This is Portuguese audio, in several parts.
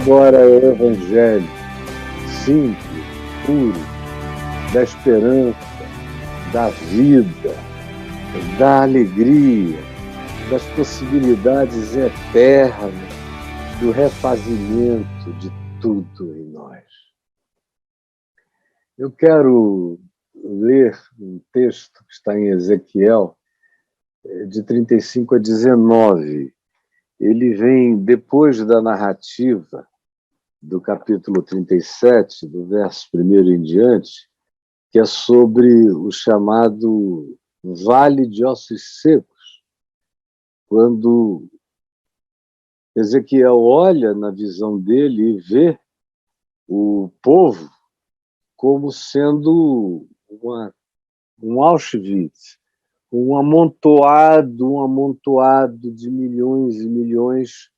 Agora é o Evangelho simples, puro, da esperança, da vida, da alegria, das possibilidades eternas, do refazimento de tudo em nós. Eu quero ler um texto que está em Ezequiel, de 35 a 19. Ele vem depois da narrativa do capítulo 37, do verso 1 em diante, que é sobre o chamado Vale de Ossos Secos, quando Ezequiel olha na visão dele e vê o povo como sendo um Auschwitz, um amontoado de milhões e milhões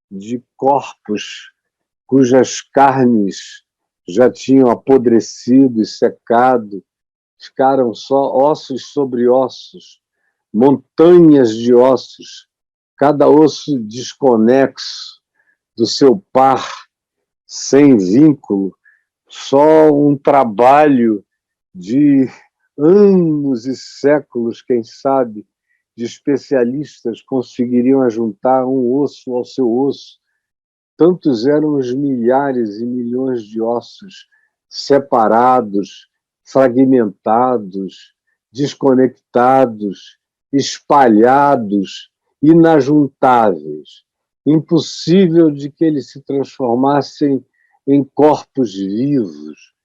de corpos cujas carnes já tinham apodrecido e secado, ficaram só ossos sobre ossos, montanhas de ossos, cada osso desconexo do seu par, sem vínculo, só um trabalho de anos e séculos, quem sabe, de especialistas conseguiriam ajuntar um osso ao seu osso. Tantos eram os milhares e milhões de ossos separados, fragmentados, desconectados, espalhados, inajuntáveis. Impossível de que eles se transformassem em corpos vivos,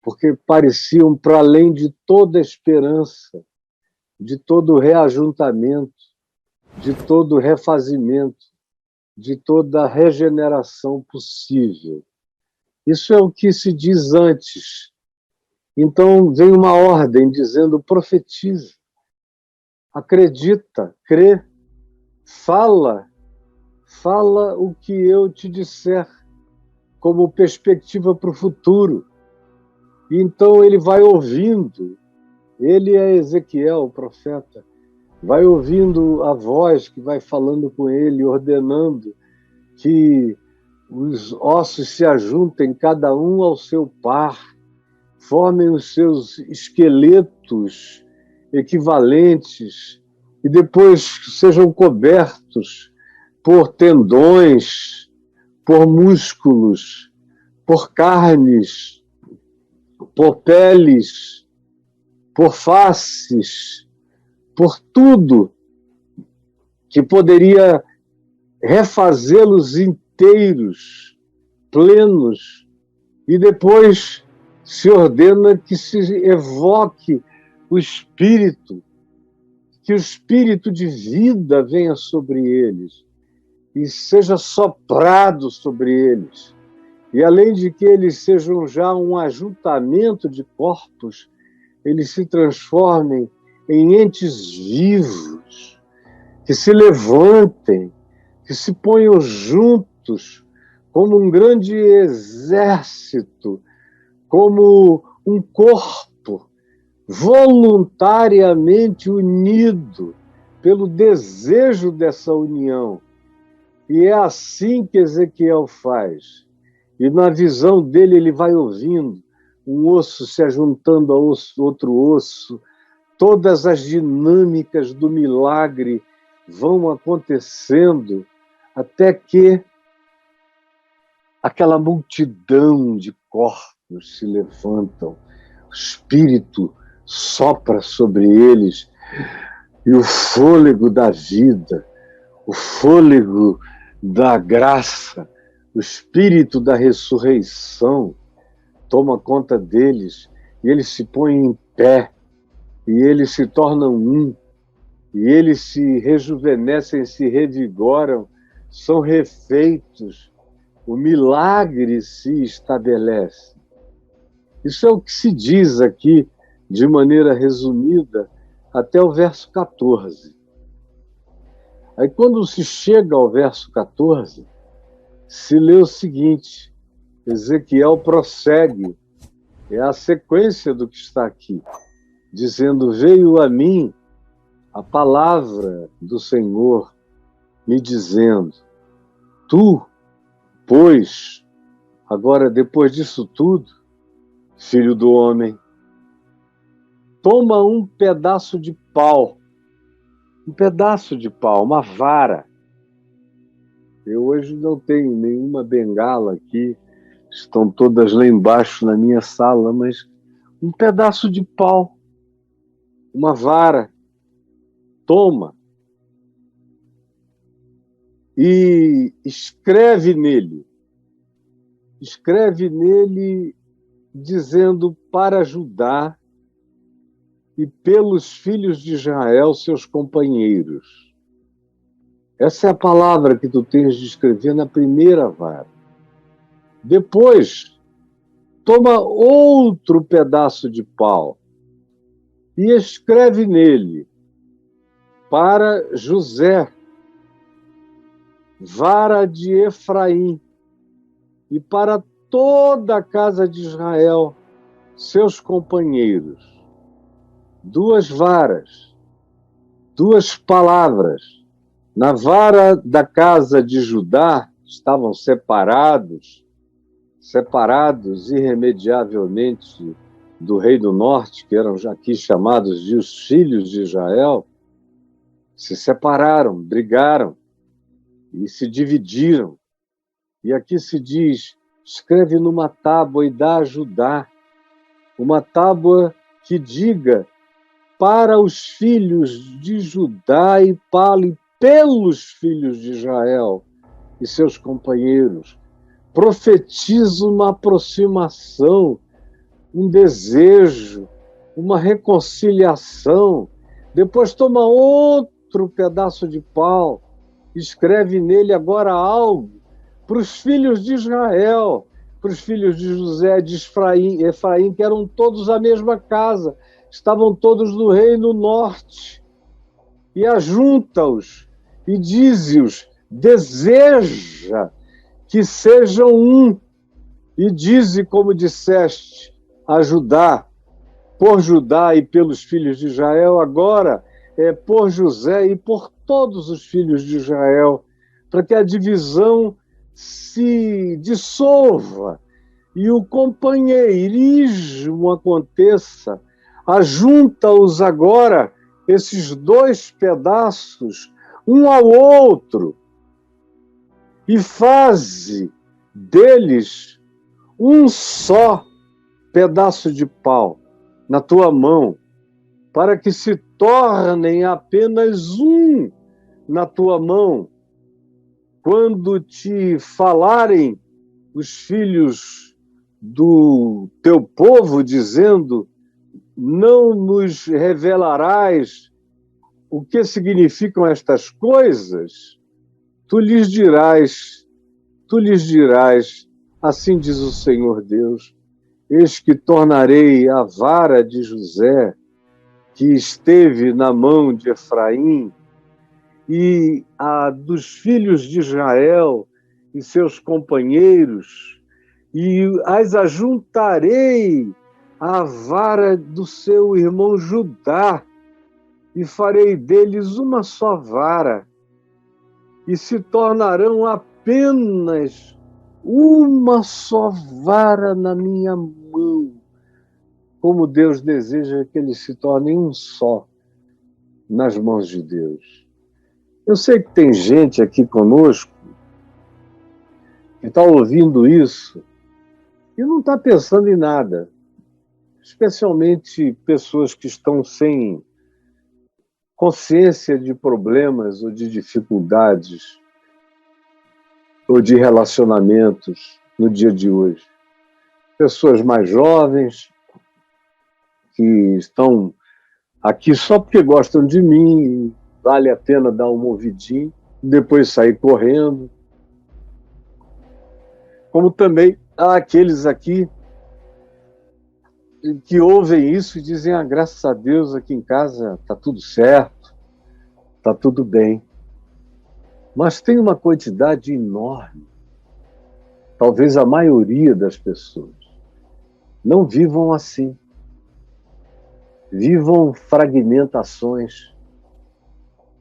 porque pareciam para além de toda esperança, de todo reajuntamento, de todo refazimento, de toda regeneração possível. Isso é o que se diz antes. Então vem uma ordem dizendo: profetiza, acredita, crê, fala o que eu te disser como perspectiva para o futuro. E então ele vai ouvindo, ele é Ezequiel, o profeta, vai ouvindo a voz que vai falando com ele, ordenando que os ossos se ajuntem, cada um ao seu par, formem os seus esqueletos equivalentes e depois sejam cobertos por tendões, por músculos, por carnes, por peles, por faces, por tudo que poderia refazê-los inteiros, plenos, e depois se ordena que se evoque o Espírito, que o Espírito de vida venha sobre eles e seja soprado sobre eles. E além de que eles sejam já um ajuntamento de corpos, eles se transformem em entes vivos, que se levantem, que se ponham juntos como um grande exército, como um corpo voluntariamente unido pelo desejo dessa união. E é assim que Ezequiel faz. E na visão dele ele vai ouvindo um osso se ajuntando a outro osso, todas as dinâmicas do milagre vão acontecendo até que aquela multidão de corpos se levantam, o Espírito sopra sobre eles e o fôlego da vida, o fôlego da graça, o Espírito da ressurreição toma conta deles e eles se põem em pé e eles se tornam um e eles se rejuvenescem, se revigoram, são refeitos, o milagre se estabelece. Isso é o que se diz aqui de maneira resumida até o verso 14. Aí quando se chega ao verso 14, se lê o seguinte: Ezequiel prossegue, é a sequência do que está aqui, dizendo: veio a mim a palavra do Senhor, me dizendo: tu depois disso tudo, filho do homem, toma um pedaço de pau, uma vara. Eu hoje não tenho nenhuma bengala aqui, estão todas lá embaixo na minha sala, mas um pedaço de pau, uma vara, toma e escreve nele dizendo para Judá e pelos filhos de Israel, seus companheiros. Essa é a palavra que tu tens de escrever na primeira vara. Depois, toma outro pedaço de pau e escreve nele para José, vara de Efraim, e para toda a casa de Israel, seus companheiros. 2 varas, 2 palavras. Na vara da casa de Judá estavam separados irremediavelmente do rei do norte, que eram aqui chamados de os filhos de Israel, se separaram, brigaram e se dividiram. E aqui se diz, escreve numa tábua e dá a Judá, uma tábua que diga para os filhos de Judá e pelos filhos de Israel e seus companheiros. Profetiza uma aproximação, um desejo, uma reconciliação. Depois toma outro pedaço de pau, escreve nele agora algo para os filhos de Israel, para os filhos de José, de Efraim, que eram todos a mesma casa, estavam todos no reino norte. E ajunta-os e dize-os, deseja que sejam um. E dize, como disseste, a Judá, por Judá e pelos filhos de Israel, agora é por José e por todos os filhos de Israel, para que a divisão se dissolva e o companheirismo aconteça. Ajunta-os agora, esses 2 pedaços, um ao outro, e faze deles um só pedaço de pau na tua mão, para que se tornem apenas um na tua mão. Quando te falarem os filhos do teu povo, dizendo, não nos revelarás o que significam estas coisas, tu lhes dirás, assim diz o Senhor Deus, eis que tornarei a vara de José, que esteve na mão de Efraim, e a dos filhos de Israel e seus companheiros, e as ajuntarei à vara do seu irmão Judá, e farei deles uma só vara, e se tornarão apenas uma só vara na minha mão, como Deus deseja que eles se tornem um só nas mãos de Deus. Eu sei que tem gente aqui conosco que está ouvindo isso e não está pensando em nada, especialmente pessoas que estão sem consciência de problemas ou de dificuldades ou de relacionamentos no dia de hoje. Pessoas mais jovens que estão aqui só porque gostam de mim, vale a pena dar uma ouvidinha, depois sair correndo. Como também há aqueles aqui que ouvem isso e dizem, graças a Deus aqui em casa está tudo certo, está tudo bem. Mas tem uma quantidade enorme, talvez a maioria das pessoas, não vivam assim. Vivam fragmentações.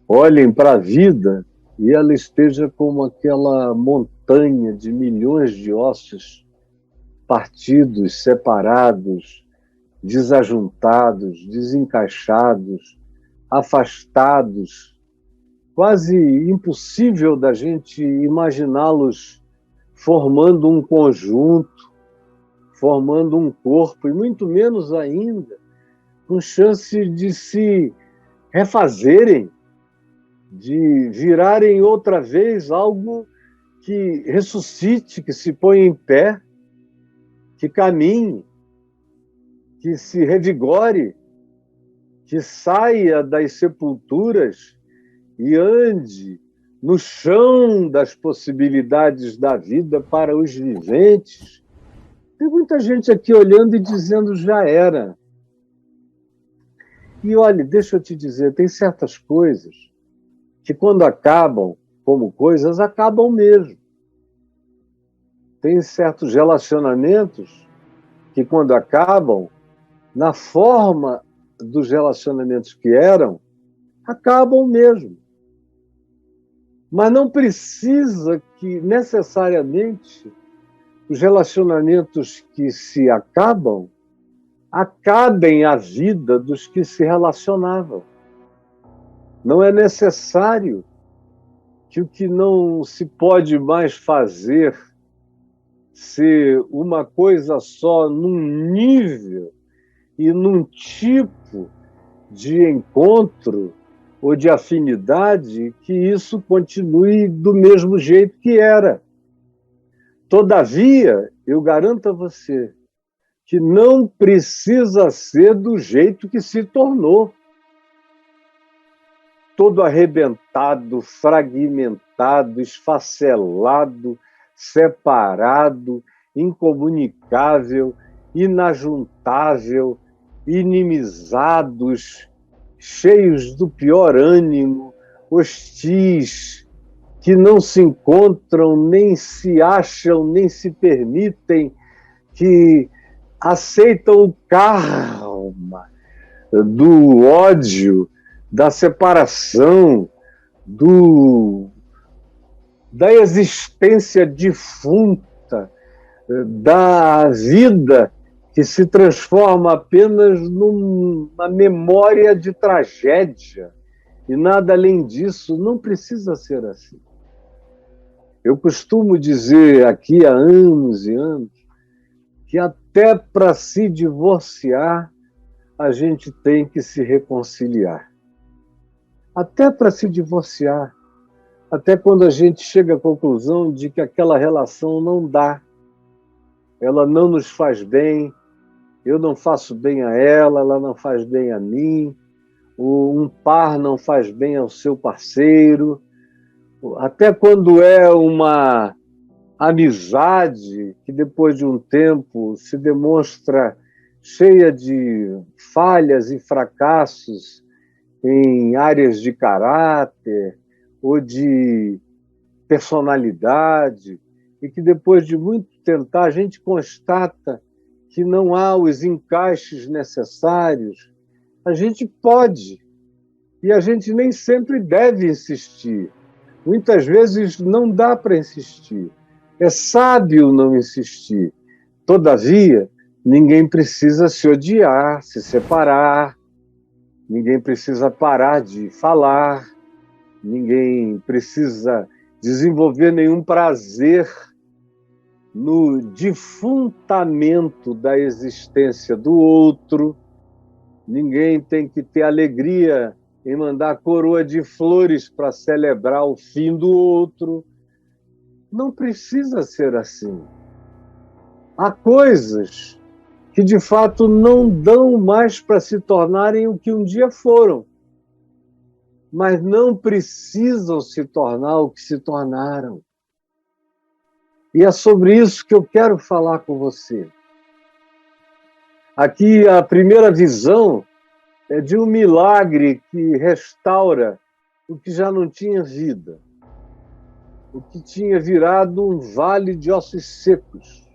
Olhem para a vida e ela esteja como aquela montanha montanha de milhões de ossos partidos, separados, desajuntados, desencaixados, afastados, quase impossível da gente imaginá-los formando um conjunto, formando um corpo, e muito menos ainda com chance de se refazerem, de virarem outra vez algo que ressuscite, que se ponha em pé, que caminhe, que se revigore, que saia das sepulturas e ande no chão das possibilidades da vida para os viventes. Tem muita gente aqui olhando e dizendo já era. E olha, deixa eu te dizer, tem certas coisas que quando acabam como coisas, acabam mesmo. Tem certos relacionamentos que quando acabam, na forma dos relacionamentos que eram, acabam mesmo. Mas não precisa que necessariamente os relacionamentos que se acabam acabem a vida dos que se relacionavam. Não é necessário que o que não se pode mais fazer ser uma coisa só num nível e num tipo de encontro ou de afinidade, que isso continue do mesmo jeito que era. Todavia, eu garanto a você que não precisa ser do jeito que se tornou. Todo arrebentado, fragmentado, esfacelado, separado, incomunicável, inajuntável, inimizados, cheios do pior ânimo, hostis, que não se encontram, nem se acham, nem se permitem, que aceitam o karma do ódio, da separação, da existência defunta, da vida que se transforma apenas numa memória de tragédia. E nada além disso, não precisa ser assim. Eu costumo dizer aqui há anos e anos que até para se divorciar a gente tem que se reconciliar. Até para se divorciar. Até quando a gente chega à conclusão de que aquela relação não dá. Ela não nos faz bem, eu não faço bem a ela não faz bem a mim, um par não faz bem ao seu parceiro. Até quando é uma amizade que depois de um tempo se demonstra cheia de falhas e fracassos em áreas de caráter ou de personalidade, e que depois de muito tentar a gente constata que não há os encaixes necessários, a gente pode, e a gente nem sempre deve insistir. Muitas vezes não dá para insistir. É sábio não insistir. Todavia, ninguém precisa se odiar, se separar, ninguém precisa parar de falar, ninguém precisa desenvolver nenhum prazer no defuntamento da existência do outro. Ninguém tem que ter alegria em mandar coroa de flores para celebrar o fim do outro. Não precisa ser assim. Há coisas que, de fato, não dão mais para se tornarem o que um dia foram, mas não precisam se tornar o que se tornaram. E é sobre isso que eu quero falar com você. Aqui a primeira visão é de um milagre que restaura o que já não tinha vida, o que tinha virado um vale de ossos secos,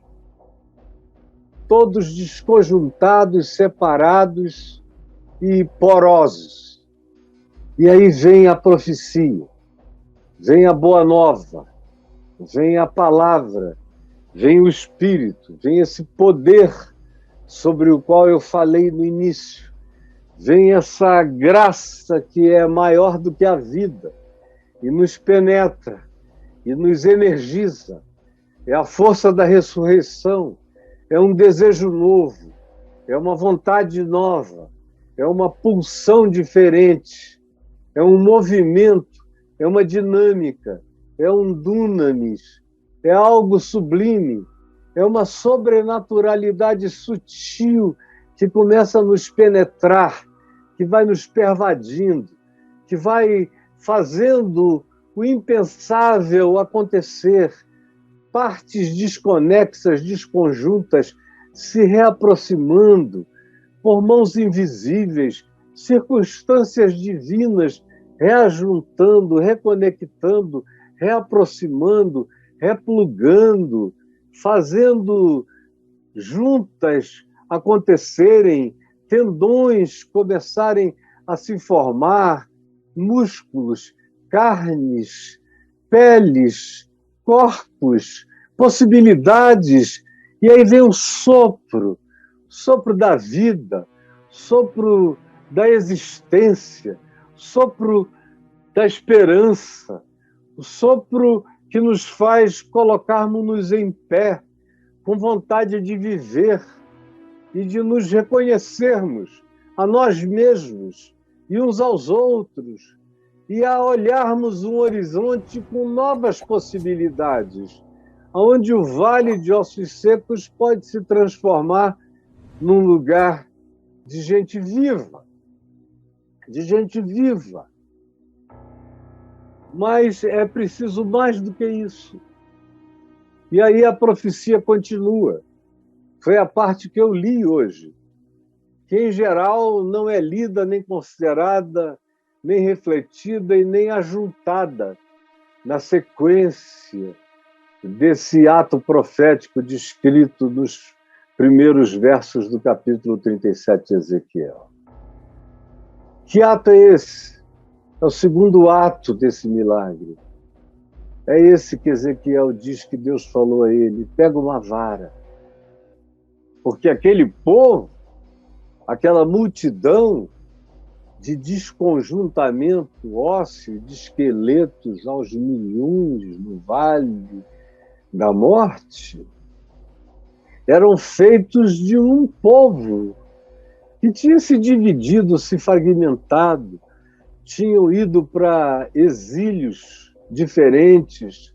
todos desconjuntados, separados e porosos. E aí vem a profecia, vem a boa nova, vem a palavra, vem o Espírito, vem esse poder sobre o qual eu falei no início, vem essa graça que é maior do que a vida e nos penetra e nos energiza. É a força da ressurreição, é um desejo novo, é uma vontade nova, é uma pulsão diferente, é um movimento, é uma dinâmica, é um dunamis, é algo sublime, é uma sobrenaturalidade sutil que começa a nos penetrar, que vai nos pervadindo, que vai fazendo o impensável acontecer, partes desconexas, desconjuntas, se reaproximando por mãos invisíveis, circunstâncias divinas, reajuntando, reconectando, reaproximando, replugando, fazendo juntas acontecerem, tendões começarem a se formar, músculos, carnes, peles, corpos, possibilidades. E aí vem o sopro da vida, sopro da existência, sopro da esperança, o sopro que nos faz colocarmos-nos em pé, com vontade de viver e de nos reconhecermos a nós mesmos e uns aos outros, e a olharmos um horizonte com novas possibilidades, onde o vale de ossos secos pode se transformar num lugar de gente viva, de gente viva. Mas é preciso mais do que isso. E aí a profecia continua. Foi a parte que eu li hoje, que em geral não é lida, nem considerada, nem refletida e nem ajuntada na sequência desse ato profético descrito nos primeiros versos do capítulo 37 de Ezequiel. Que ato é esse? É o segundo ato desse milagre. É esse que Ezequiel diz que Deus falou a ele: pega uma vara. Porque aquele povo, aquela multidão de desconjuntamento ósseo, de esqueletos aos milhões no vale da morte, eram feitos de um povo que tinha se dividido, se fragmentado, tinham ido para exílios diferentes,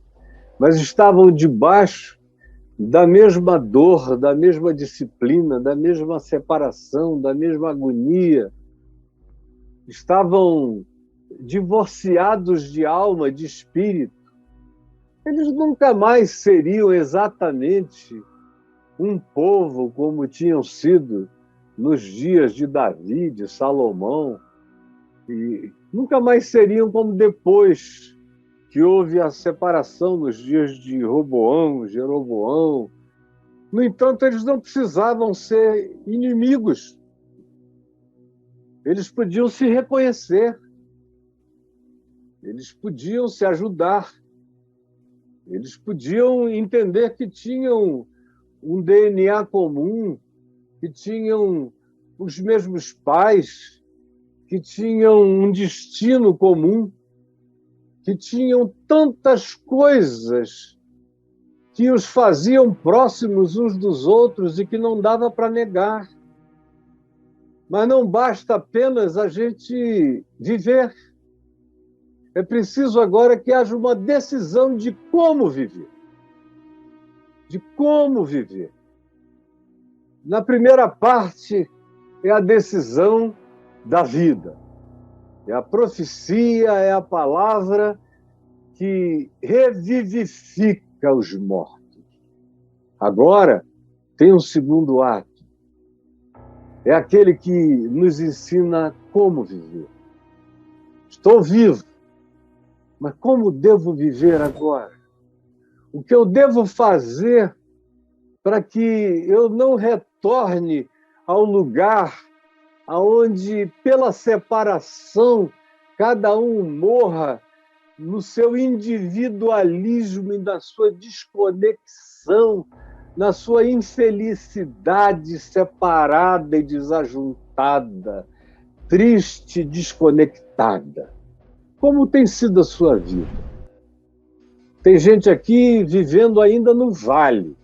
mas estavam debaixo da mesma dor, da mesma disciplina, da mesma separação, da mesma agonia. Estavam divorciados de alma, de espírito. Eles nunca mais seriam exatamente um povo como tinham sido nos dias de Davi, de Salomão, e nunca mais seriam como depois que houve a separação nos dias de Roboão, Jeroboão. No entanto, eles não precisavam ser inimigos. Eles podiam se reconhecer. Eles podiam se ajudar. Eles podiam entender que tinham um DNA comum, que tinham os mesmos pais, que tinham um destino comum, que tinham tantas coisas que os faziam próximos uns dos outros e que não dava para negar. Mas não basta apenas a gente viver. É preciso agora que haja uma decisão de como viver. De como viver. Na primeira parte é a decisão da vida. É a profecia, é a palavra que revivifica os mortos. Agora tem um segundo ato. É aquele que nos ensina como viver. Estou vivo, mas como devo viver agora? O que eu devo fazer para que eu não retorne ao lugar onde, pela separação, cada um morra no seu individualismo e na sua desconexão, na sua infelicidade separada e desajuntada, triste, desconectada. Como tem sido a sua vida? Tem gente aqui vivendo ainda no vale,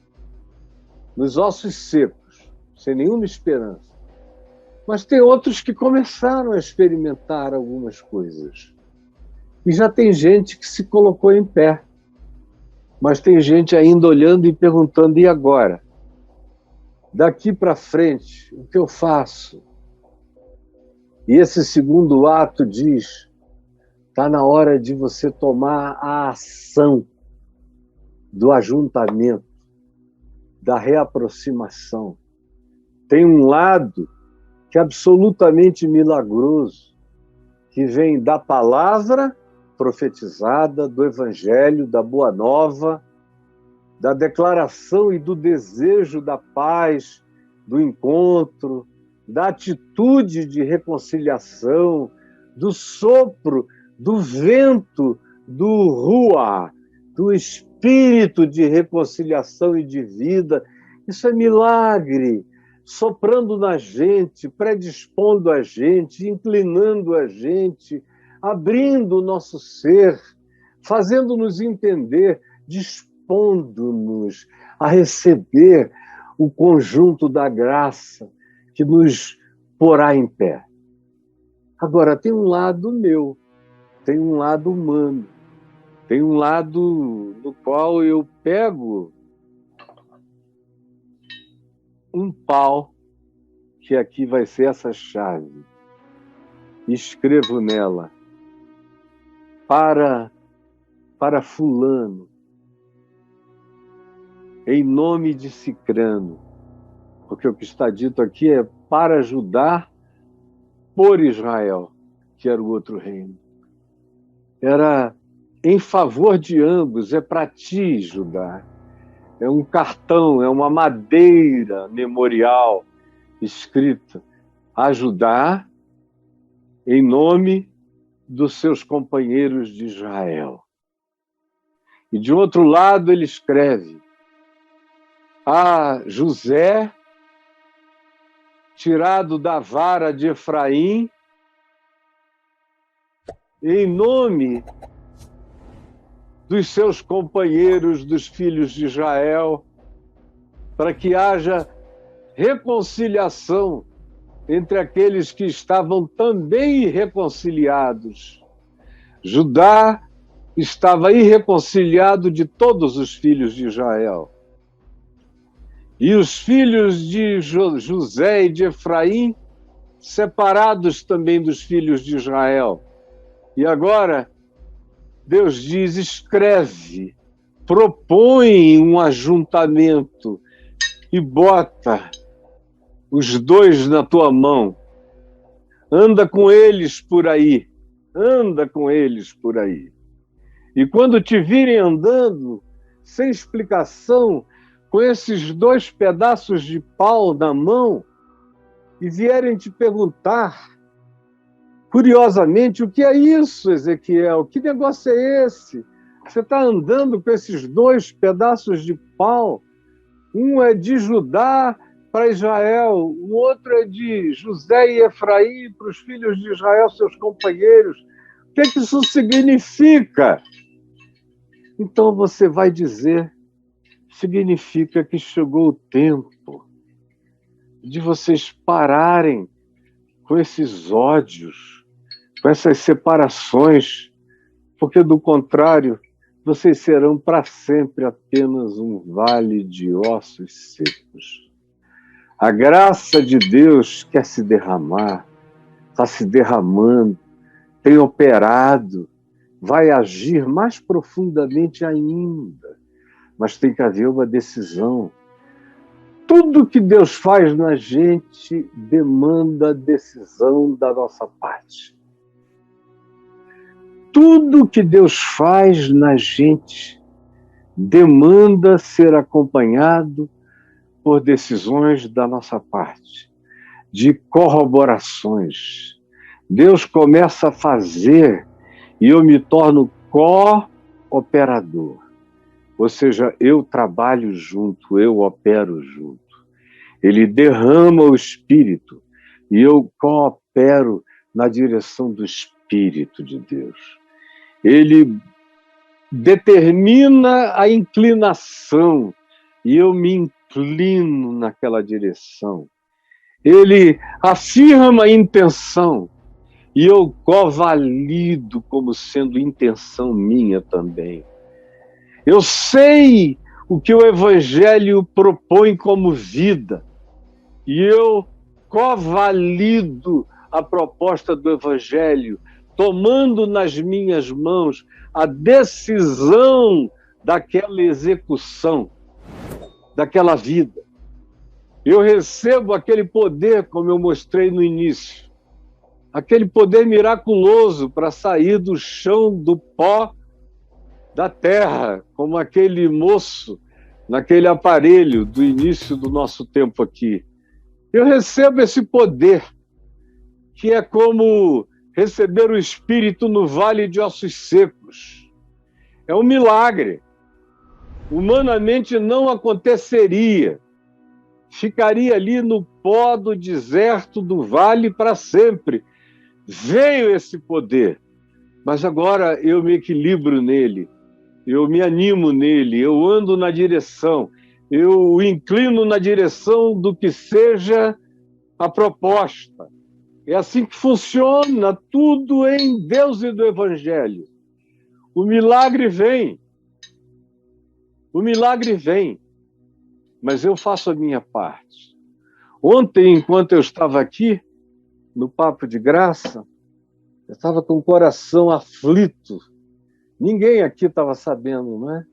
nos ossos secos, sem nenhuma esperança. Mas tem outros que começaram a experimentar algumas coisas. E já tem gente que se colocou em pé. Mas tem gente ainda olhando e perguntando, e agora? Daqui para frente, o que eu faço? E esse segundo ato diz, está na hora de você tomar a ação do ajuntamento, da reaproximação. Tem um lado que é absolutamente milagroso, que vem da palavra profetizada, do evangelho, da boa nova, da declaração e do desejo da paz, do encontro, da atitude de reconciliação, do sopro, do vento, do ruá, do espírito de reconciliação e de vida. Isso é milagre, soprando na gente, predispondo a gente, inclinando a gente, abrindo o nosso ser, fazendo-nos entender, dispondo-nos a receber o conjunto da graça que nos porá em pé. Agora, tem um lado meu, tem um lado humano, tem um lado no qual eu pego um pau, que aqui vai ser essa chave, e escrevo nela, para fulano, em nome de Cicrano, porque o que está dito aqui é para ajudar por Israel, que era o outro reino. Era em favor de ambos, é para ti, Judá. É um cartão, é uma madeira memorial escrita, ajudar em nome dos seus companheiros de Israel. E de outro lado ele escreve, a José, tirado da vara de Efraim, em nome dos seus companheiros, dos filhos de Israel, para que haja reconciliação entre aqueles que estavam também irreconciliados. Judá estava irreconciliado de todos os filhos de Israel. E os filhos de José e de Efraim, separados também dos filhos de Israel. E agora, Deus diz, escreve, propõe um ajuntamento e bota os dois na tua mão. Anda com eles por aí. Anda com eles por aí. E quando te virem andando, sem explicação, com esses dois pedaços de pau na mão, e vierem te perguntar, curiosamente, o que é isso, Ezequiel? Que negócio é esse? Você está andando com esses dois pedaços de pau? Um é de Judá para Israel, o outro é de José e Efraim para os filhos de Israel, seus companheiros. O que é que isso significa? Então você vai dizer, significa que chegou o tempo de vocês pararem com esses ódios, com essas separações, porque do contrário, vocês serão para sempre apenas um vale de ossos secos. A graça de Deus quer se derramar, está se derramando, tem operado, vai agir mais profundamente ainda, mas tem que haver uma decisão. Tudo que Deus faz na gente demanda decisão da nossa parte. Tudo que Deus faz na gente demanda ser acompanhado por decisões da nossa parte, de corroborações. Deus começa a fazer e eu me torno cooperador. Ou seja, eu trabalho junto, eu opero junto. Ele derrama o Espírito e eu coopero na direção do Espírito de Deus. Ele determina a inclinação e eu me inclino naquela direção. Ele afirma a intenção e eu covalido como sendo intenção minha também. Eu sei o que o Evangelho propõe como vida e eu covalido a proposta do Evangelho, tomando nas minhas mãos a decisão daquela execução, daquela vida. Eu recebo aquele poder, como eu mostrei no início, aquele poder miraculoso para sair do chão, do pó, da terra, como aquele moço naquele aparelho do início do nosso tempo aqui. Eu recebo esse poder, que é como receber o Espírito no vale de ossos secos. É um milagre. Humanamente não aconteceria. Ficaria ali no pó do deserto do vale para sempre. Veio esse poder, mas agora eu me equilibro nele, eu me animo nele, eu ando na direção, eu inclino na direção do que seja a proposta. É assim que funciona tudo em Deus e do Evangelho. O milagre vem, mas eu faço a minha parte. Ontem, enquanto eu estava aqui, no Papo de Graça, eu estava com o coração aflito. Ninguém aqui estava sabendo, não é?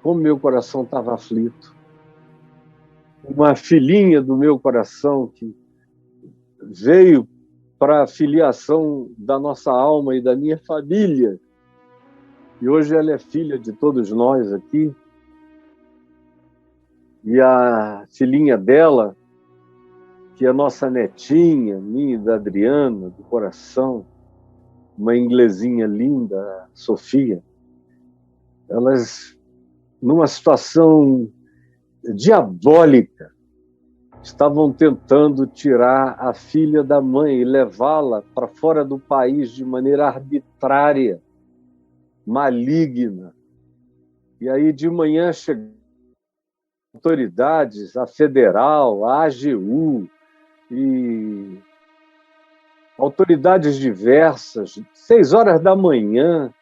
Como meu coração estava aflito. Uma filhinha do meu coração que veio para a filiação da nossa alma e da minha família. E hoje ela é filha de todos nós aqui. E a filhinha dela, que é a nossa netinha, minha e da Adriana, do coração, uma inglesinha linda, Sofia, elas, numa situação diabólica, estavam tentando tirar a filha da mãe e levá-la para fora do país de maneira arbitrária, maligna. E aí de manhã chegaram autoridades, a federal, a AGU e autoridades diversas, 6 horas da manhã,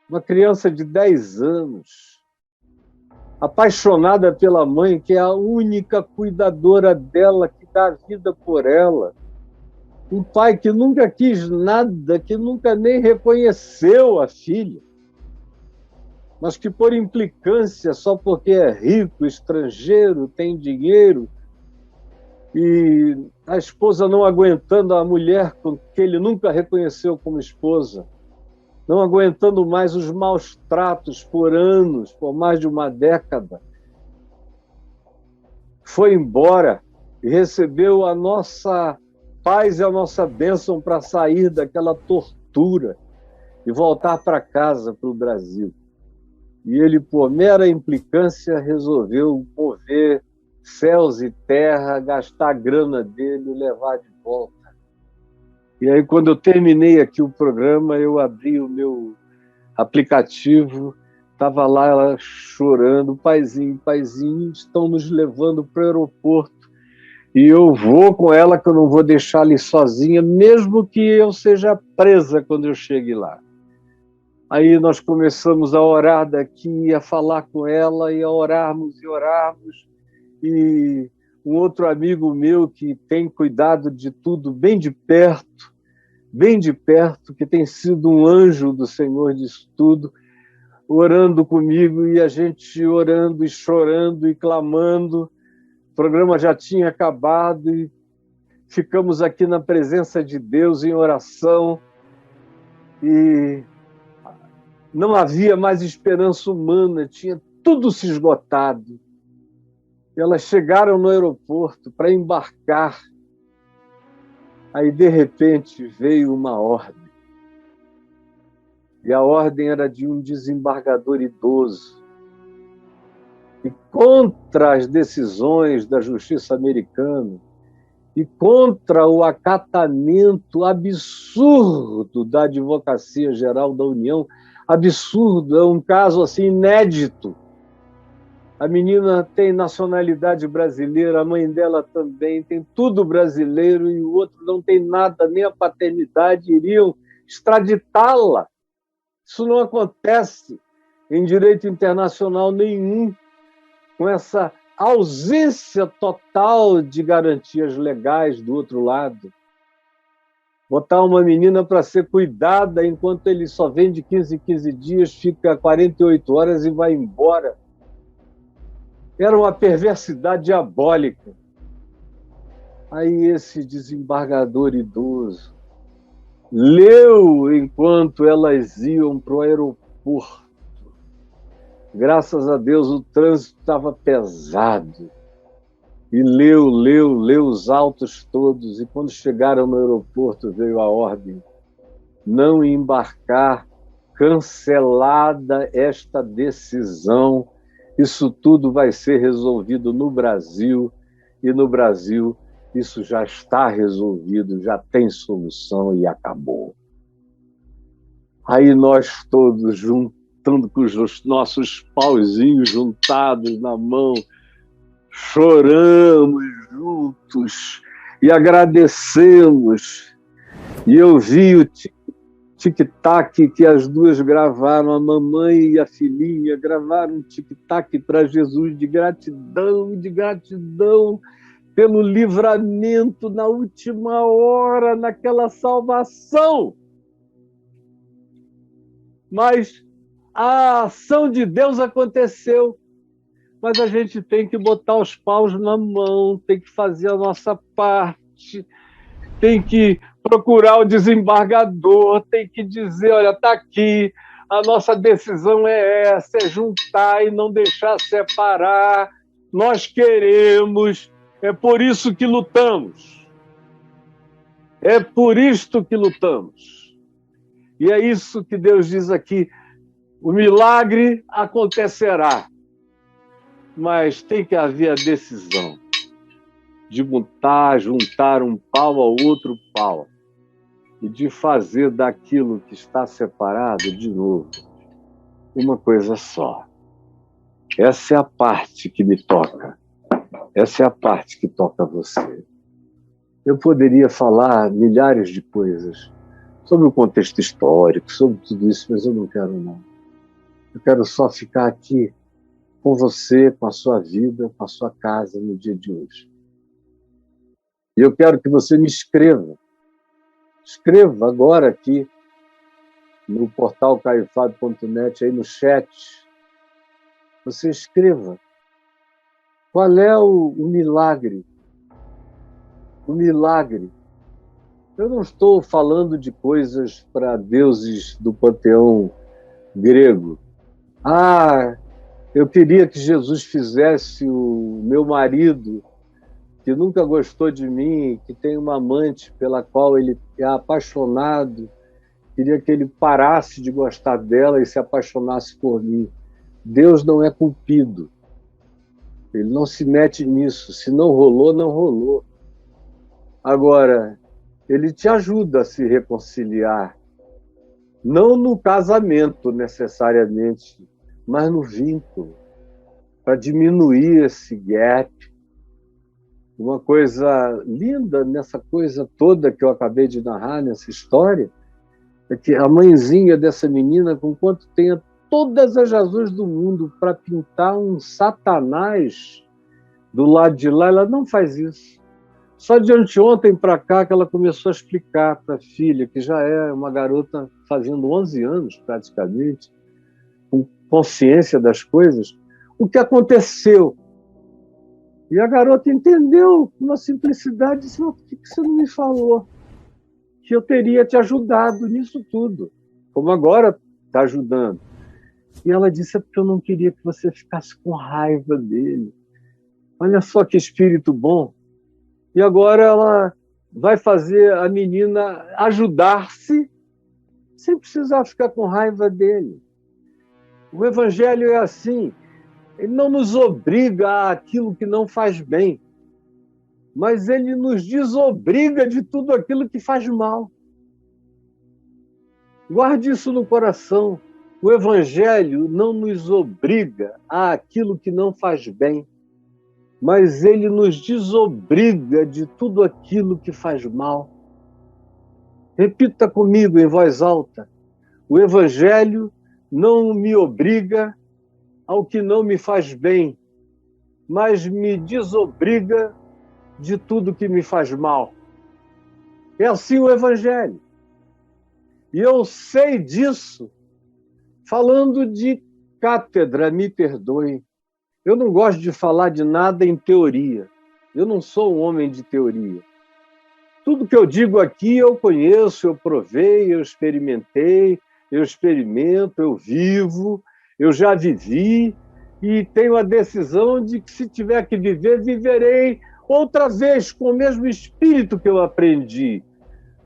uma criança de 10 anos, apaixonada pela mãe, que é a única cuidadora dela, que dá vida por ela. Um pai que nunca quis nada, que nunca nem reconheceu a filha, mas que por implicância, só porque é rico, estrangeiro, tem dinheiro, e a esposa não aguentando a mulher que ele nunca reconheceu como esposa, não aguentando mais os maus tratos por anos, por mais de uma década, foi embora e recebeu a nossa paz e a nossa bênção para sair daquela tortura e voltar para casa, para o Brasil. E ele, por mera implicância, resolveu mover céus e terra, gastar a grana dele e levar de volta. E aí, quando eu terminei aqui o programa, eu abri o meu aplicativo, estava lá ela chorando, paizinho, estão nos levando para o aeroporto, e eu vou com ela, que eu não vou deixar ali sozinha, mesmo que eu seja presa quando eu chegue lá. Aí nós começamos a orar daqui, a falar com ela, e a orarmos, e um outro amigo meu que tem cuidado de tudo bem de perto, que tem sido um anjo do Senhor disso tudo, orando comigo, e a gente orando e chorando e clamando. O programa já tinha acabado e ficamos aqui na presença de Deus em oração, e não havia mais esperança humana, tinha tudo se esgotado. Elas chegaram no aeroporto para embarcar. Aí, de repente, veio uma ordem. E a ordem era de um desembargador idoso. E contra as decisões da justiça americana, e contra o acatamento absurdo da Advocacia Geral da União, absurdo, é um caso assim inédito. A menina tem nacionalidade brasileira, a mãe dela também, tem tudo brasileiro, e o outro não tem nada, nem a paternidade, iriam extraditá-la. Isso não acontece em direito internacional nenhum, com essa ausência total de garantias legais do outro lado. Botar uma menina para ser cuidada enquanto ele só vem de 15 em 15 dias, fica 48 horas e vai embora. Era uma perversidade diabólica. Aí esse desembargador idoso leu enquanto elas iam para o aeroporto. Graças a Deus o trânsito estava pesado. E leu os autos todos. E quando chegaram no aeroporto veio a ordem: não embarcar, cancelada esta decisão. Isso tudo vai ser resolvido no Brasil. E no Brasil isso já está resolvido, já tem solução e acabou. Aí nós todos juntando com os nossos pauzinhos juntados na mão, choramos juntos e agradecemos. E eu vi o tic-tac que as duas gravaram, a mamãe e a filhinha gravaram um tic-tac para Jesus de gratidão pelo livramento na última hora, naquela salvação. Mas a ação de Deus aconteceu. Mas a gente tem que botar os paus na mão, tem que fazer a nossa parte, tem que procurar o desembargador, tem que dizer, olha, está aqui, a nossa decisão é essa, é juntar e não deixar separar, nós queremos, é por isso que lutamos. É por isto que lutamos. E é isso que Deus diz aqui, o milagre acontecerá, mas tem que haver a decisão de juntar um pau ao outro pau e de fazer daquilo que está separado, de novo, uma coisa só. Essa é a parte que me toca. Essa é a parte que toca você. Eu poderia falar milhares de coisas sobre o contexto histórico, sobre tudo isso, mas eu não quero, não. Eu quero só ficar aqui com você, com a sua vida, com a sua casa no dia de hoje. E eu quero que você me escreva. Escreva agora aqui no portal caifado.net, aí no chat. Você escreva. Qual é o milagre? O milagre. Eu não estou falando de coisas para deuses do panteão grego. Eu queria que Jesus fizesse o meu marido, que nunca gostou de mim, que tem uma amante pela qual ele é apaixonado, queria que ele parasse de gostar dela e se apaixonasse por mim. Deus não é culpido. Ele não se mete nisso. Se não rolou, não rolou. Agora, ele te ajuda a se reconciliar. Não no casamento, necessariamente, mas no vínculo, para diminuir esse gap. Uma coisa linda nessa coisa toda que eu acabei de narrar, nessa história, é que a mãezinha dessa menina, com quanto tenha todas as razões do mundo para pintar um satanás do lado de lá, ela não faz isso. Só de anteontem para cá que ela começou a explicar para a filha, que já é uma garota fazendo 11 anos praticamente, com consciência das coisas, o que aconteceu. E a garota entendeu com uma simplicidade, disse, por que você não me falou? Que eu teria te ajudado nisso tudo, como agora está ajudando. E ela disse, é porque eu não queria que você ficasse com raiva dele. Olha só que espírito bom. E agora ela vai fazer a menina ajudar-se sem precisar ficar com raiva dele. O Evangelho é assim, ele não nos obriga àquilo que não faz bem, mas ele nos desobriga de tudo aquilo que faz mal. Guarde isso no coração. O Evangelho não nos obriga àquilo que não faz bem, mas ele nos desobriga de tudo aquilo que faz mal. Repita comigo em voz alta. O Evangelho não me obriga ao que não me faz bem, mas me desobriga de tudo que me faz mal. É assim o Evangelho. E eu sei disso falando de cátedra, me perdoe. Eu não gosto de falar de nada em teoria. Eu não sou um homem de teoria. Tudo que eu digo aqui eu conheço, eu provei, eu experimentei, eu experimento, eu vivo, eu já vivi e tenho a decisão de que se tiver que viver, viverei outra vez com o mesmo espírito que eu aprendi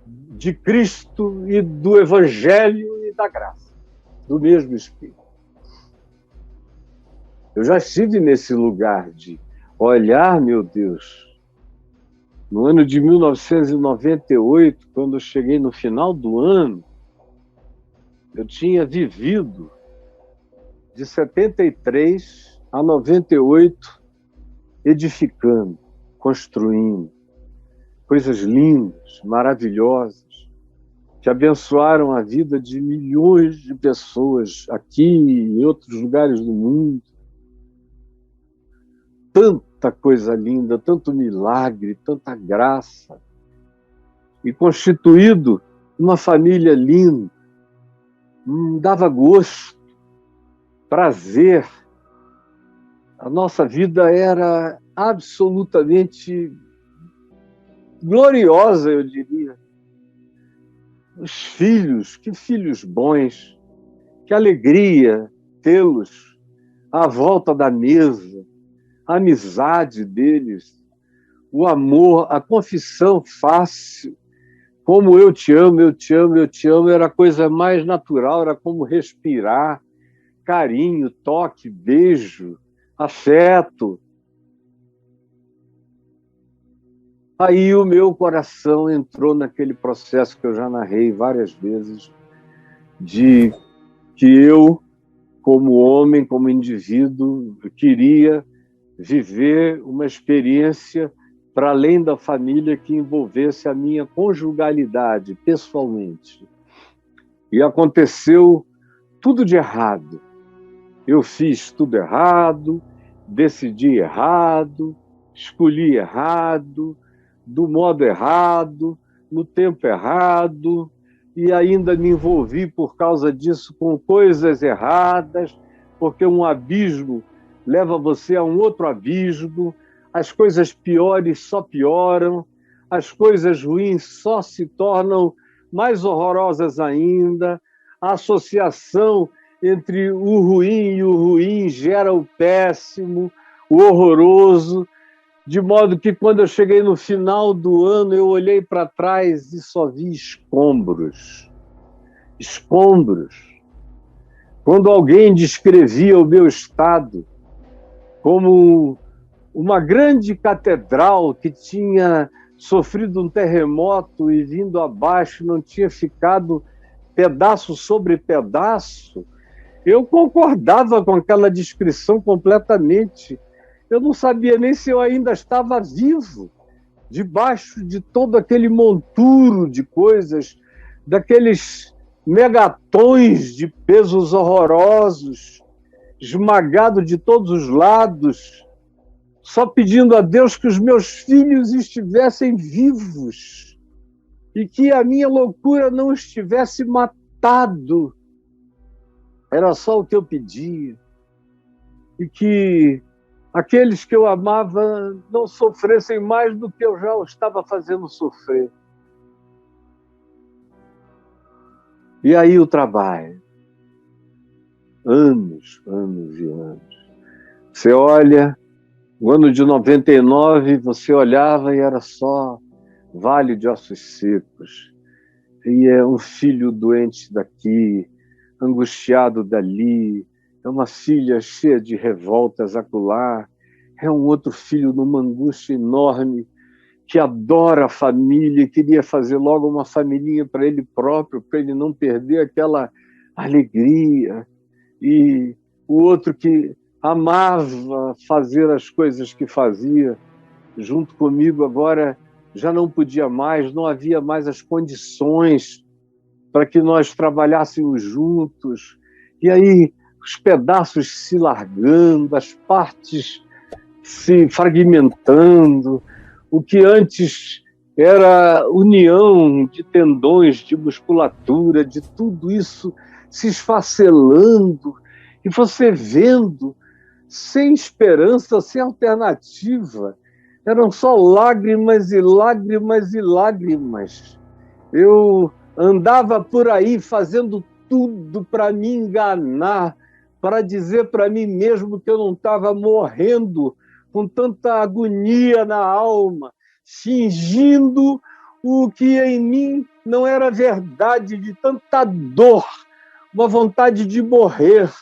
de Cristo e do Evangelho e da graça, do mesmo espírito. Eu já estive nesse lugar de olhar, meu Deus, no ano de 1998, quando eu cheguei no final do ano, eu tinha vivido de 73 a 98 edificando, construindo coisas lindas, maravilhosas, que abençoaram a vida de milhões de pessoas aqui e em outros lugares do mundo. Tanta coisa linda, tanto milagre, tanta graça. E constituído uma família linda, dava gosto, prazer. A nossa vida era absolutamente gloriosa, eu diria. Os filhos, que filhos bons, que alegria tê-los à volta da mesa, a amizade deles, o amor, a confissão fácil, como eu te amo, eu te amo, eu te amo, era a coisa mais natural, era como respirar, carinho, toque, beijo, afeto. Aí o meu coração entrou naquele processo que eu já narrei várias vezes, de que eu, como homem, como indivíduo, queria viver uma experiência para além da família que envolvesse a minha conjugalidade, pessoalmente. E aconteceu tudo de errado. Eu fiz tudo errado, decidi errado, escolhi errado, do modo errado, no tempo errado, e ainda me envolvi por causa disso com coisas erradas, porque um abismo leva você a um outro abismo, as coisas piores só pioram, as coisas ruins só se tornam mais horrorosas ainda, a associação entre o ruim gera o péssimo, o horroroso, de modo que quando eu cheguei no final do ano, eu olhei para trás e só vi escombros. Escombros. Quando alguém descrevia o meu estado como uma grande catedral que tinha sofrido um terremoto e vindo abaixo, não tinha ficado pedaço sobre pedaço, eu concordava com aquela descrição completamente. Eu não sabia nem se eu ainda estava vivo, debaixo de todo aquele monturo de coisas, daqueles megatons de pesos horrorosos, esmagado de todos os lados, só pedindo a Deus que os meus filhos estivessem vivos e que a minha loucura não estivesse matado. Era só o que eu pedia. E que aqueles que eu amava não sofressem mais do que eu já os estava fazendo sofrer. E aí o trabalho. Anos, anos e anos. Você olha, o ano de 99, você olhava e era só vale de ossos secos. e é um filho doente daqui, angustiado dali, é uma filha cheia de revoltas acolá, é um outro filho numa angústia enorme, que adora a família e queria fazer logo uma familhinha para ele próprio, para ele não perder aquela alegria. E o outro que amava fazer as coisas que fazia junto comigo, agora já não podia mais, não havia mais as condições para que nós trabalhássemos juntos. E aí os pedaços se largando, as partes se fragmentando, o que antes era união de tendões, de musculatura, de tudo isso se esfacelando, e você vendo, sem esperança, sem alternativa. Eram só lágrimas e lágrimas e lágrimas. Eu andava por aí fazendo tudo para me enganar, para dizer para mim mesmo que eu não estava morrendo, com tanta agonia na alma, fingindo o que em mim não era verdade, de tanta dor, uma vontade de morrer,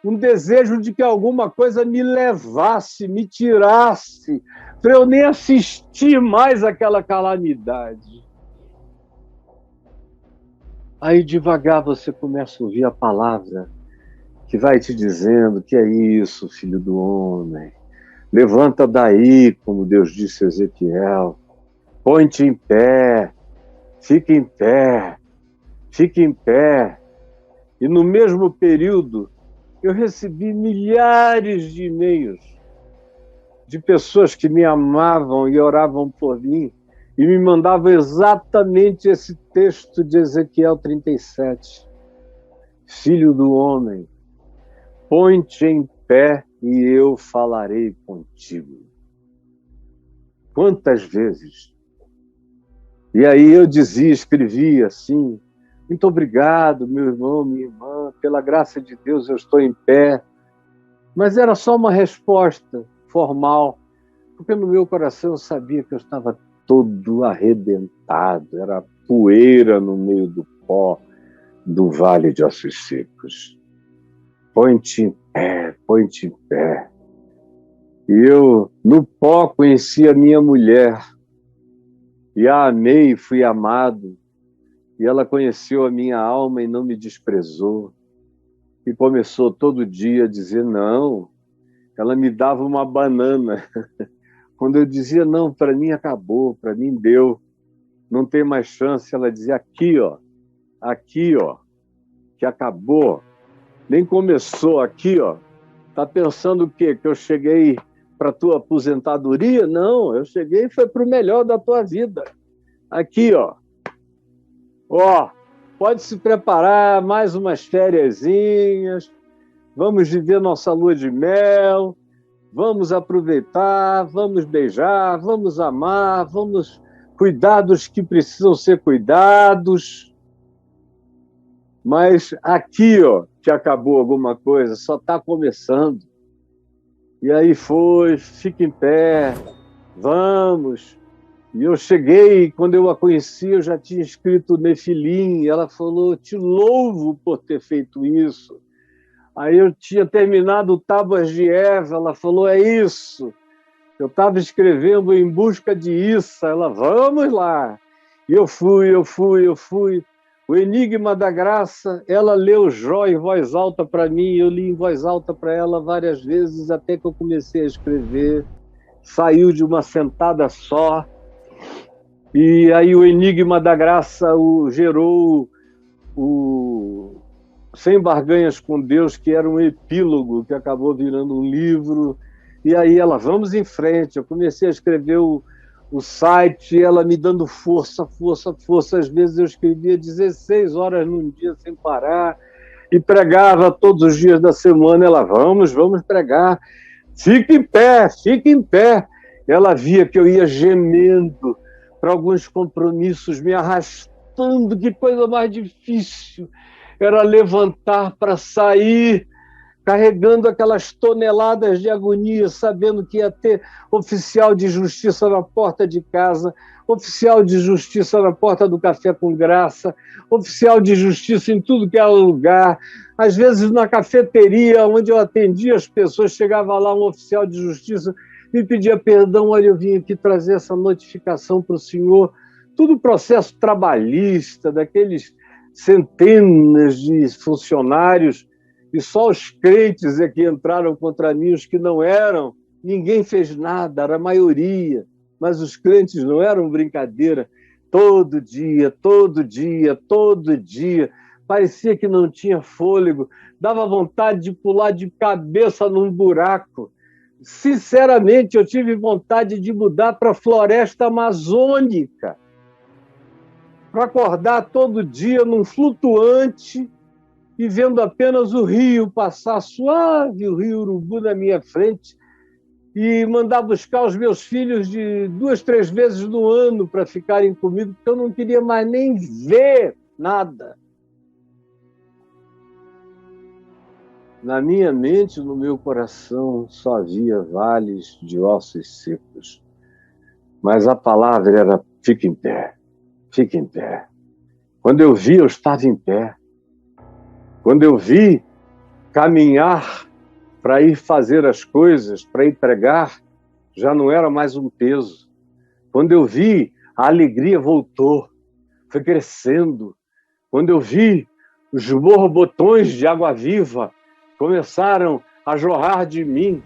um desejo de que alguma coisa me levasse, me tirasse, para eu nem assistir mais àquela calamidade. Aí devagar você começa a ouvir a palavra que vai te dizendo que é isso, filho do homem. Levanta daí, como Deus disse a Ezequiel. Põe-te em pé, fica em pé, fica em pé. E no mesmo período, eu recebi milhares de e-mails de pessoas que me amavam e oravam por mim e me mandavam exatamente esse texto de Ezequiel 37. Filho do homem, põe-te em pé e eu falarei contigo. Quantas vezes? E aí eu dizia, escrevia assim: muito obrigado, meu irmão, minha irmã, pela graça de Deus eu estou em pé. Mas era só uma resposta formal, porque no meu coração eu sabia que eu estava todo arrebentado, era poeira no meio do pó do vale de ossos secos. Põe-te em pé, põe-te em pé. E eu, no pó, conheci a minha mulher, e a amei e fui amado, e ela conheceu a minha alma e não me desprezou, e começou todo dia a dizer não. Ela me dava uma banana. Quando eu dizia não, para mim acabou, para mim deu, não tem mais chance, ela dizia aqui, ó, que acabou. Nem começou aqui, ó. Tá pensando o quê? Que eu cheguei para tua aposentadoria? Não, eu cheguei e foi para o melhor da tua vida. Aqui, ó. Ó, pode se preparar, mais umas fériasinhas, vamos viver nossa lua de mel, vamos aproveitar, vamos beijar, vamos amar, vamos cuidar dos que precisam ser cuidados. Mas aqui, ó, que acabou alguma coisa, só está começando. E aí foi, fica em pé, vamos. E eu cheguei, quando eu a conheci, eu já tinha escrito Nefilim, e ela falou, te louvo por ter feito isso. Aí eu tinha terminado o Tábuas de Eva, ela falou, é isso. Eu estava escrevendo Em Busca de Issa, ela, vamos lá. E eu fui. O Enigma da Graça, ela leu Jó em voz alta para mim, eu li em voz alta para ela várias vezes, até que eu comecei a escrever. Saiu de uma sentada só. E aí o Enigma da Graça gerou o Sem Barganhas com Deus, que era um epílogo, que acabou virando um livro. E aí ela, vamos em frente. Eu comecei a escrever o site, ela me dando força. Às vezes eu escrevia 16 horas num dia sem parar e pregava todos os dias da semana. Ela, vamos pregar. Fique em pé. Ela via que eu ia gemendo para alguns compromissos, me arrastando. Que coisa mais difícil era levantar para sair carregando aquelas toneladas de agonia, sabendo que ia ter oficial de justiça na porta de casa, oficial de justiça na porta do Café com Graça, oficial de justiça em tudo que era lugar. Às vezes, na cafeteria onde eu atendia as pessoas, chegava lá um oficial de justiça, me pedia perdão, olha, eu vim aqui trazer essa notificação para o senhor. Tudo processo trabalhista, daqueles centenas de funcionários, e só os crentes é que entraram contra mim, os que não eram, ninguém fez nada, era a maioria, mas os crentes não eram brincadeira. Todo dia, todo dia, todo dia, parecia que não tinha fôlego, dava vontade de pular de cabeça num buraco. Sinceramente, eu tive vontade de mudar para a floresta amazônica, para acordar todo dia num flutuante e vendo apenas o rio passar suave, o rio Urubu na minha frente, e mandar buscar os meus filhos de 2, 3 vezes no ano para ficarem comigo, porque eu não queria mais nem ver nada. Na minha mente, no meu coração, só havia vales de ossos secos. Mas a palavra era: fique em pé, fique em pé. Quando eu vi, eu estava em pé. Quando eu vi caminhar para ir fazer as coisas, para ir pregar, já não era mais um peso. Quando eu vi, a alegria voltou, foi crescendo. Quando eu vi, os borbotões de água viva começaram a jorrar de mim.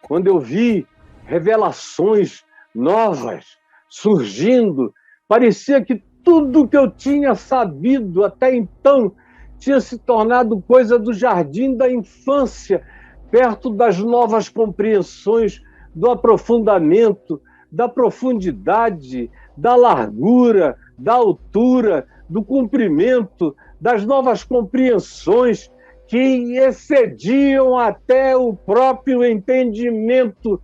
Quando eu vi revelações novas surgindo, parecia que tudo que eu tinha sabido até então tinha se tornado coisa do jardim da infância, perto das novas compreensões, do aprofundamento, da profundidade, da largura, da altura, do comprimento, das novas compreensões que excediam até o próprio entendimento,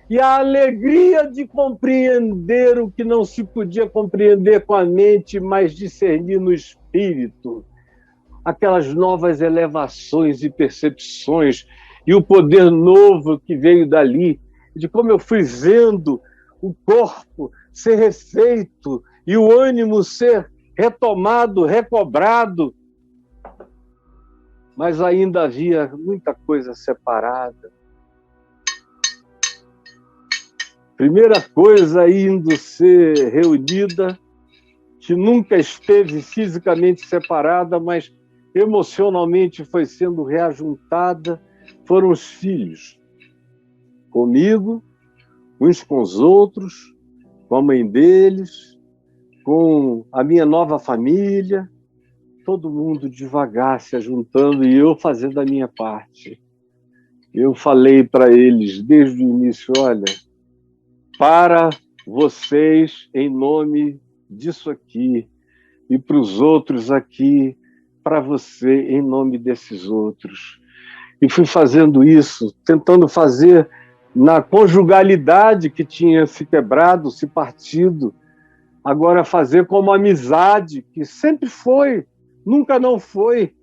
e a alegria de compreender o que não se podia compreender com a mente, mas discernir no espírito. Aquelas novas elevações e percepções, e o poder novo que veio dali, de como eu fui vendo o corpo ser refeito e o ânimo ser retomado, recobrado. Mas ainda havia muita coisa separada. Primeira coisa indo ser reunida, que nunca esteve fisicamente separada, mas emocionalmente foi sendo reajuntada, foram os filhos. Comigo, uns com os outros, com a mãe deles, com a minha nova família, todo mundo devagar se ajuntando e eu fazendo a minha parte. Eu falei para eles desde o início: olha, para vocês, em nome disso aqui, e para os outros aqui, para você, em nome desses outros. E fui fazendo isso, tentando fazer na conjugalidade que tinha se quebrado, se partido, agora fazer como amizade, que sempre foi, nunca não foi,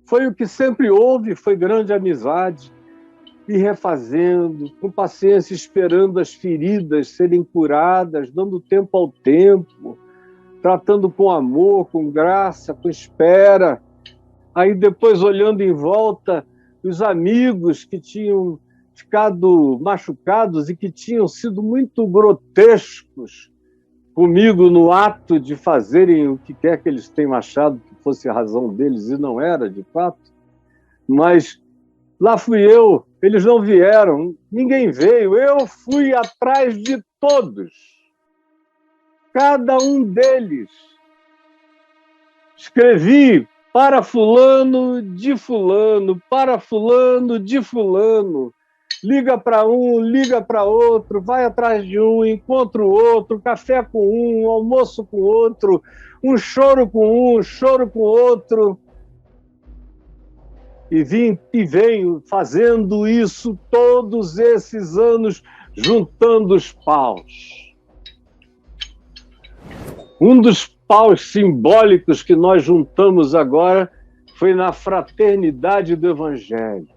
foi o que sempre houve, foi grande amizade. E refazendo, com paciência, esperando as feridas serem curadas, dando tempo ao tempo, tratando com amor, com graça, com espera. Aí depois, olhando em volta, os amigos que tinham ficado machucados e que tinham sido muito grotescos comigo no ato de fazerem o que quer que eles tenham achado que fosse a razão deles, e não era, de fato. Mas lá fui eu, eles não vieram, ninguém veio, eu fui atrás de todos, cada um deles. Escrevi para fulano de fulano, para fulano de fulano, liga para um, liga para outro, vai atrás de um, encontra o outro, café com um, almoço com outro, um choro com um, choro com outro. E vim e venho fazendo isso todos esses anos, juntando os paus. Um dos paus simbólicos que nós juntamos agora foi na fraternidade do Evangelho.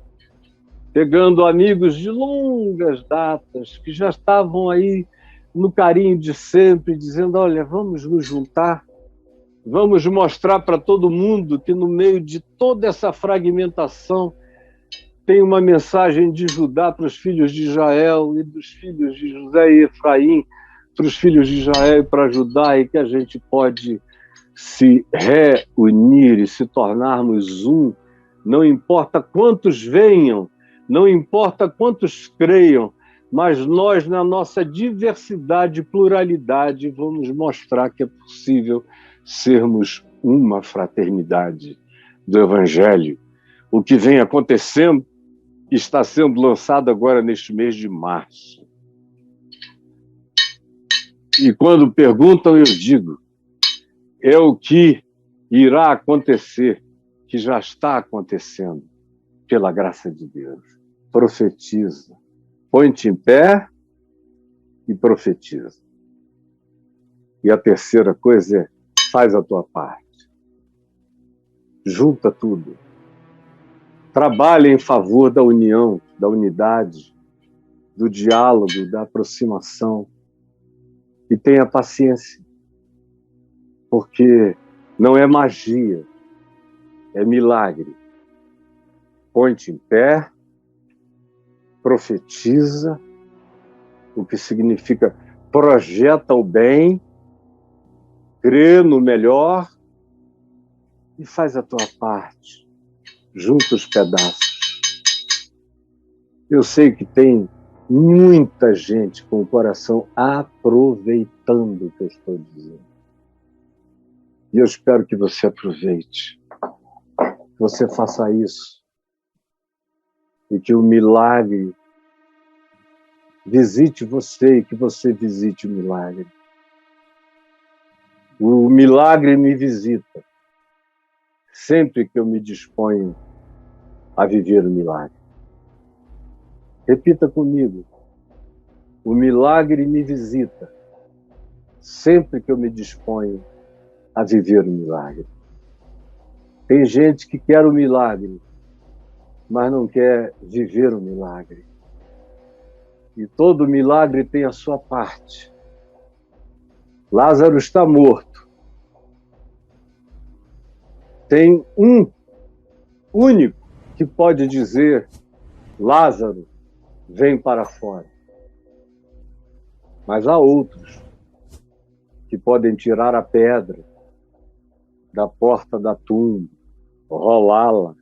pegando amigos de longas datas, que já estavam aí no carinho de sempre, dizendo: olha, vamos nos juntar, vamos mostrar para todo mundo que no meio de toda essa fragmentação tem uma mensagem de Judá para os filhos de Israel e dos filhos de José e Efraim para os filhos de Israel e para Judá, e que a gente pode se reunir e se tornarmos um, não importa quantos venham, não importa quantos creiam, mas nós, na nossa diversidade e pluralidade, vamos mostrar que é possível sermos uma fraternidade do Evangelho. O que vem acontecendo está sendo lançado agora neste mês de março. E quando perguntam, eu digo: é o que irá acontecer, que já está acontecendo, pela graça de Deus. Profetiza. Põe-te em pé e profetiza. E a terceira coisa é: faz a tua parte. Junta tudo. Trabalha em favor da união, da unidade, do diálogo, da aproximação. E tenha paciência, porque não é magia, é milagre. Põe-te em pé, profetiza, o que significa projeta o bem, crê no melhor e faz a tua parte. Junta os pedaços. Eu sei que tem muita gente com o coração aproveitando o que eu estou dizendo. E eu espero que você aproveite, que você faça isso, e que o milagre visite você e que você visite o milagre. O milagre me visita sempre que eu me disponho a viver o milagre. Repita comigo: o milagre me visita sempre que eu me disponho a viver o milagre. Tem gente que quer o milagre, mas não quer viver o milagre. E todo milagre tem a sua parte. Lázaro está morto. Tem um único que pode dizer: Lázaro, vem para fora. Mas há outros que podem tirar a pedra da porta da tumba, rolá-la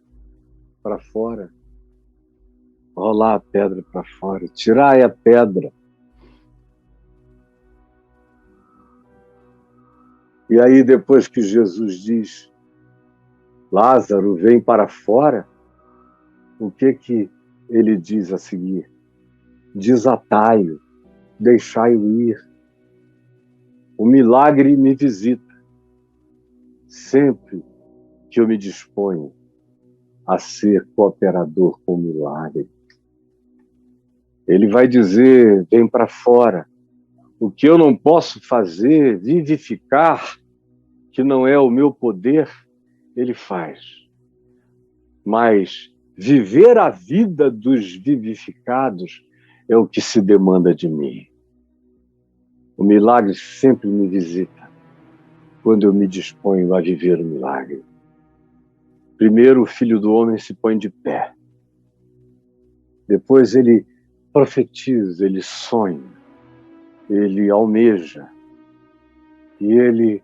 para fora, rolar a pedra para fora, tirar a pedra. E aí, depois que Jesus diz: Lázaro, vem para fora, o que ele diz a seguir? Desatai-o, deixai-o ir. O milagre me visita sempre que eu me disponho a ser cooperador com o milagre. Ele vai dizer: vem para fora. O que eu não posso fazer, vivificar, que não é o meu poder, ele faz. Mas viver a vida dos vivificados é o que se demanda de mim. O milagre sempre me visita quando eu me disponho a viver o milagre. Primeiro, o Filho do Homem se põe de pé. Depois ele profetiza, ele sonha, ele almeja, e ele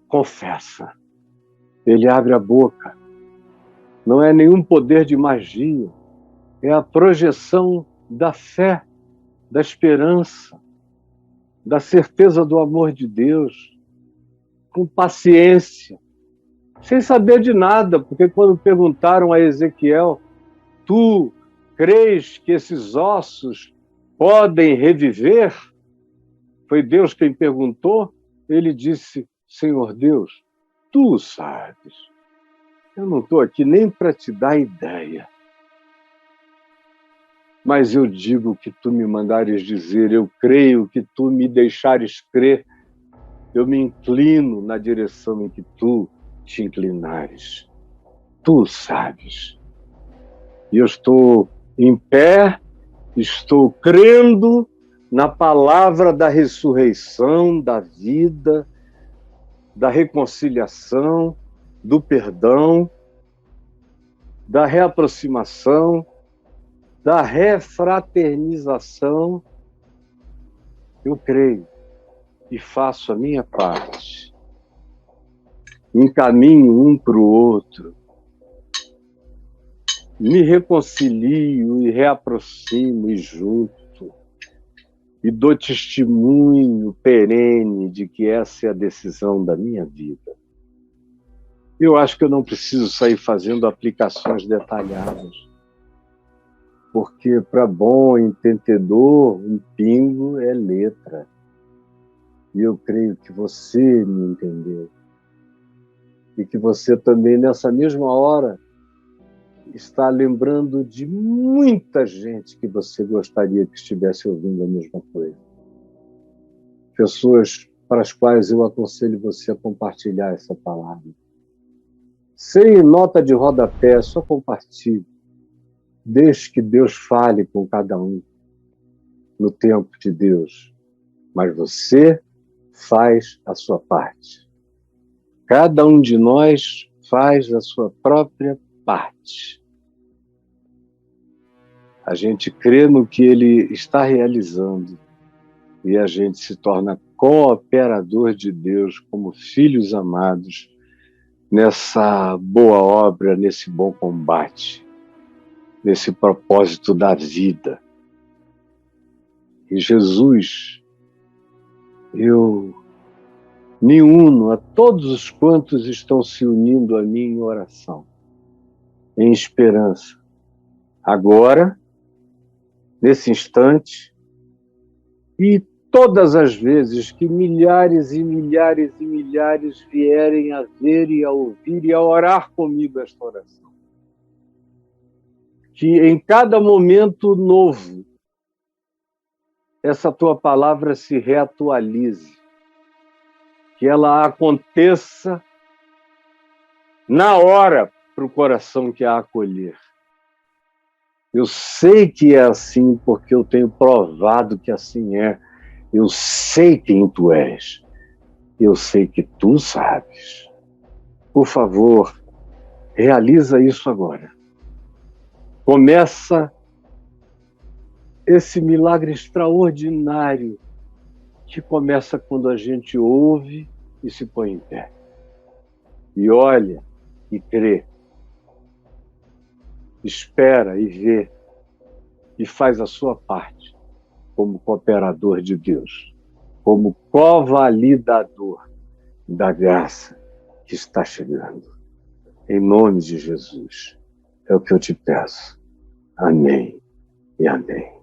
confessa, ele abre a boca. Não é nenhum poder de magia, é a projeção da fé, da esperança, da certeza do amor de Deus, com paciência, sem saber de nada, porque quando perguntaram a Ezequiel: tu crês que esses ossos podem reviver? Foi Deus quem perguntou. Ele disse: Senhor Deus, tu sabes. Eu não estou aqui nem para te dar ideia. Mas eu digo o que tu me mandares dizer, eu creio que tu me deixares crer, eu me inclino na direção em que tu te inclinares. Tu sabes. E eu estou em pé, estou crendo na palavra da ressurreição, da vida, da reconciliação, do perdão, da reaproximação, da refraternização. Eu creio e faço a minha parte. Encaminho um para o outro. Me reconcilio e reaproximo e junto. E dou testemunho perene de que essa é a decisão da minha vida. Eu acho que eu não preciso sair fazendo aplicações detalhadas, porque para bom entendedor, um pingo é letra. E eu creio que você me entendeu. E que você também, nessa mesma hora, está lembrando de muita gente que você gostaria que estivesse ouvindo a mesma coisa. Pessoas para as quais eu aconselho você a compartilhar essa palavra. Sem nota de rodapé, só compartilhe. Deixe que Deus fale com cada um no tempo de Deus. Mas você faz a sua parte. Cada um de nós faz a sua própria parte. A gente crê no que ele está realizando e a gente se torna cooperador de Deus como filhos amados nessa boa obra, nesse bom combate, nesse propósito da vida. E Jesus, eu me uno a todos os quantos estão se unindo a mim em oração, em esperança. Agora, nesse instante, e todas as vezes que milhares e milhares e milhares vierem a ver e a ouvir e a orar comigo esta oração. Que em cada momento novo, essa tua palavra se reatualize, que ela aconteça na hora para o coração que a acolher. Eu sei que é assim porque eu tenho provado que assim é. Eu sei quem tu és. Eu sei que tu sabes. Por favor, realiza isso agora. Começa esse milagre extraordinário que começa quando a gente ouve e se põe em pé. E olha e crê. Espera e vê. E faz a sua parte como cooperador de Deus, como covalidador da graça que está chegando. Em nome de Jesus, é o que eu te peço. Amém e amém.